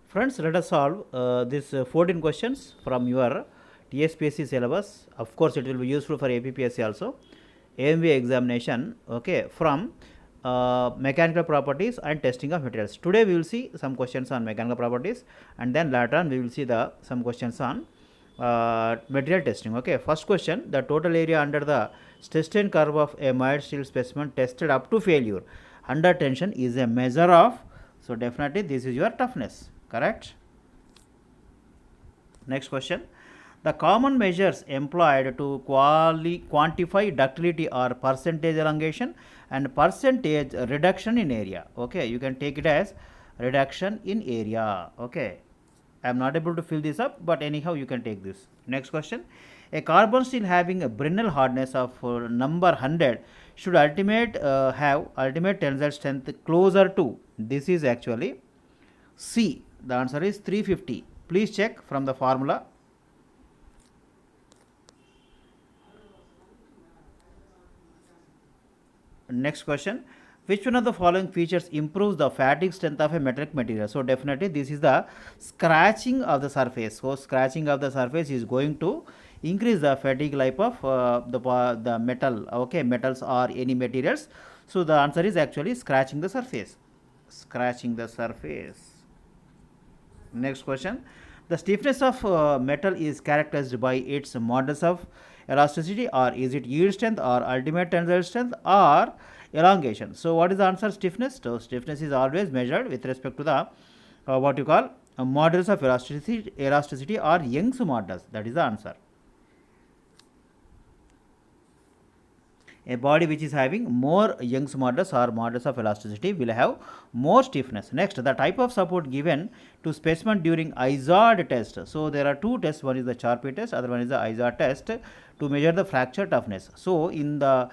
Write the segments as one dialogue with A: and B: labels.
A: Friends, let us solve this 14 questions from your TSPSC syllabus. Of course, it will be useful for APPSC also. AMV examination, okay, from mechanical properties and testing of materials. Today we will see some questions on mechanical properties, and then later on we will see some questions on material testing. Okay, first question: the total area under the stress strain curve of a mild steel specimen tested up to failure under tension is a measure of. So definitely this is your toughness. Correct. Next question: the common measures employed to quantify ductility are percentage elongation and percentage reduction in area. Okay, you can take it as reduction in area. Okay, I am not able to fill this up, but anyhow you can take this. Next question: a carbon steel having a Brinell hardness of number 100 should have ultimate tensile strength closer to. This is actually C. The answer is 350. Please check from the formula. Next question: which one of the following features improves the fatigue strength of a metallic material? So definitely this is the scratching of the surface. So scratching of the surface is going to increase the fatigue life of the metal. Okay, metals or any materials. So the answer is actually scratching the surface. Scratching the surface. Next question: the stiffness of metal is characterized by its modulus of elasticity, or is it yield strength or ultimate tensile strength or elongation? So what is the answer? Stiffness. So stiffness is always measured with respect to the what you call modulus of elasticity or Young's modulus. That is the answer. A body which is having more Young's modulus or modulus of elasticity will have more stiffness. Next, the type of support given to specimen during IZARD test. So there are two tests. One is the Charpy test, other one is the IZARD test to measure the fracture toughness. So in the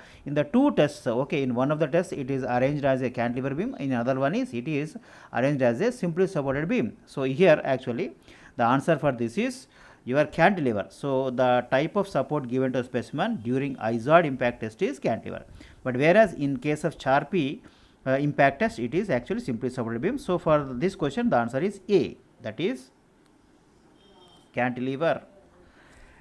A: two tests, okay, in one of the tests it is arranged as a cantilever beam, in another one is it is arranged as a simply supported beam. So here actually the answer for this is your cantilever. So the type of support given to a specimen during IZARD impact test is cantilever, but whereas in case of Charpy impact test it is actually simply supported beam. So for this question the answer is A, that is cantilever.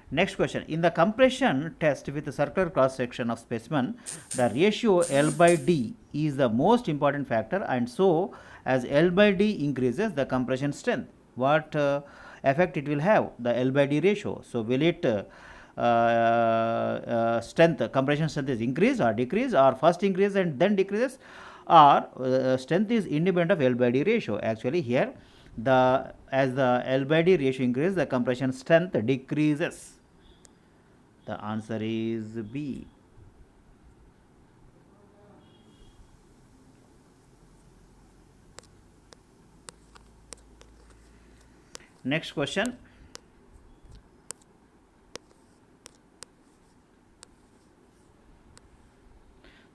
A: Next question: in the compression test with a circular cross section of specimen, the ratio L by D is the most important factor, and so as L by D increases the compression strength, what effect it will have? The L by D ratio. So will it strength, compression strength is increase or decrease, or first increase and then decreases, or strength is independent of L by D ratio? Actually here as the L by D ratio increases, the compression strength decreases. The answer is B. Next question: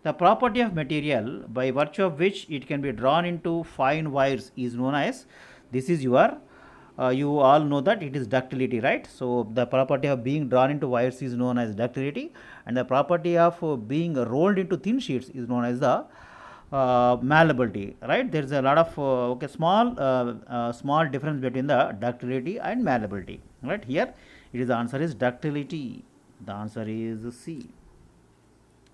A: the property of material by virtue of which it can be drawn into fine wires is known as. This is your you all know that it is ductility, right? So the property of being drawn into wires is known as ductility, and the property of being rolled into thin sheets is known as the malleability, right? There is a lot of small difference between the ductility and malleability, right? Here it is, the answer is ductility. The answer is C.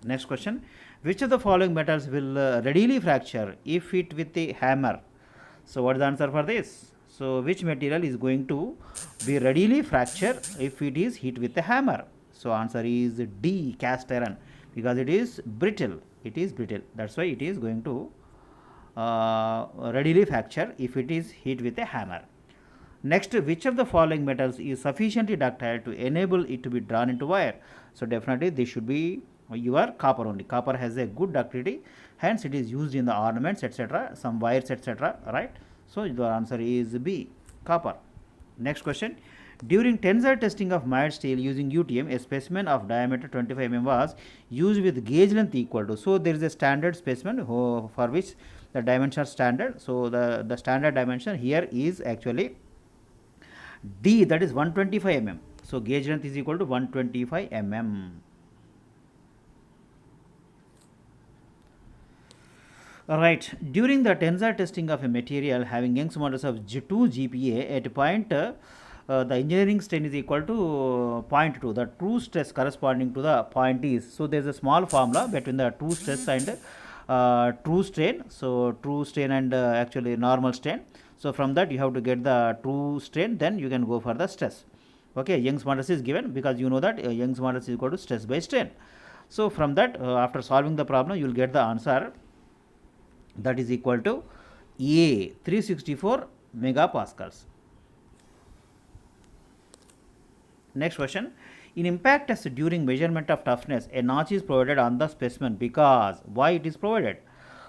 A: Next question: which of the following metals will readily fracture if hit with a hammer? So what is the answer for this? So which material is going to be readily fracture if it is hit with a hammer? So answer is D, cast iron, because it is brittle. It is brittle. That's why it is going to readily fracture if it is hit with a hammer. Next, which of the following metals is sufficiently ductile to enable it to be drawn into wire? So definitely this should be your copper only. Copper has a good ductility, hence it is used in the ornaments, etc., some wires, etc., right? So the answer is B, copper. Next question: during tensile testing of mild steel using UTM, a specimen of diameter 25 mm was used with gauge length equal to. So there is a standard specimen for which the dimensions are standard. So the standard dimension here is actually D, that is 125 mm. So gauge length is equal to 125 mm. Right. During the tensor testing of a material having Young's modulus of 2 GPa at point, the engineering strain is equal to zero point 0.2. The true stress corresponding to the point is, so there is a small formula between the true stress and true strain. So true strain and actually normal strain. So from that you have to get the true strain, then you can go for the stress. Okay, Young's modulus is given because you know that Young's modulus is equal to stress by strain. So from that, after solving the problem, you will get the answer, that is equal to A 364 megapascals. Next question. In impact test during measurement of toughness, a notch is provided on the specimen because why it is provided?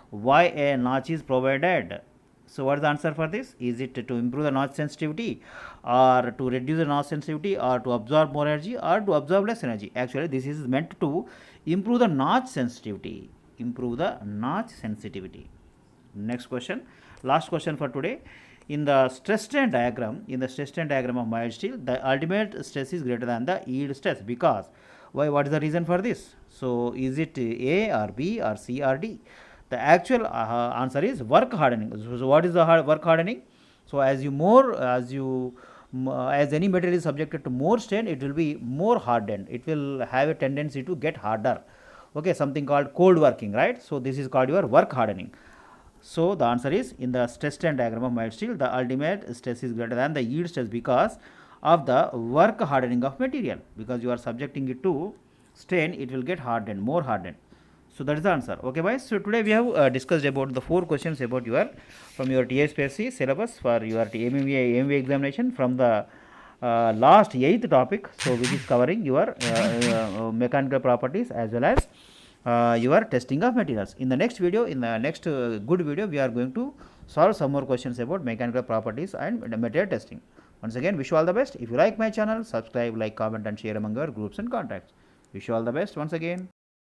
A: Why a notch is provided? So what is the answer for this? Is it to improve the notch sensitivity, or to reduce the notch sensitivity, or to absorb more energy, or to absorb less energy? Actually, this is meant to improve the notch sensitivity. Improve the notch sensitivity. Next question, last question for today. In the stress strain diagram, of mild steel, the ultimate stress is greater than the yield stress because why? What is the reason for this? So is it A or B or C or D? The actual answer is work hardening. So what is the work hardening? So as any material is subjected to more strain, it will be more hardened. It will have a tendency to get harder. Okay, something called cold working, right? So this is called your work hardening. So the answer is, in the stress strain diagram of mild steel, the ultimate stress is greater than the yield stress because of the work hardening of material. Because you are subjecting it to strain, it will get hardened, more hardened. So that is the answer. Okay, boys. So today we have discussed about the 4 questions about your from your TSPSC syllabus for your MBA examination from the last 8th topic. So which is covering your mechanical properties as well as your testing of materials. In the next video, in the next good video, we are going to solve some more questions about mechanical properties and material testing. Once again, wish you all the best. If you like my channel, subscribe, like, comment and share among your groups and contacts. Wish you all the best once again.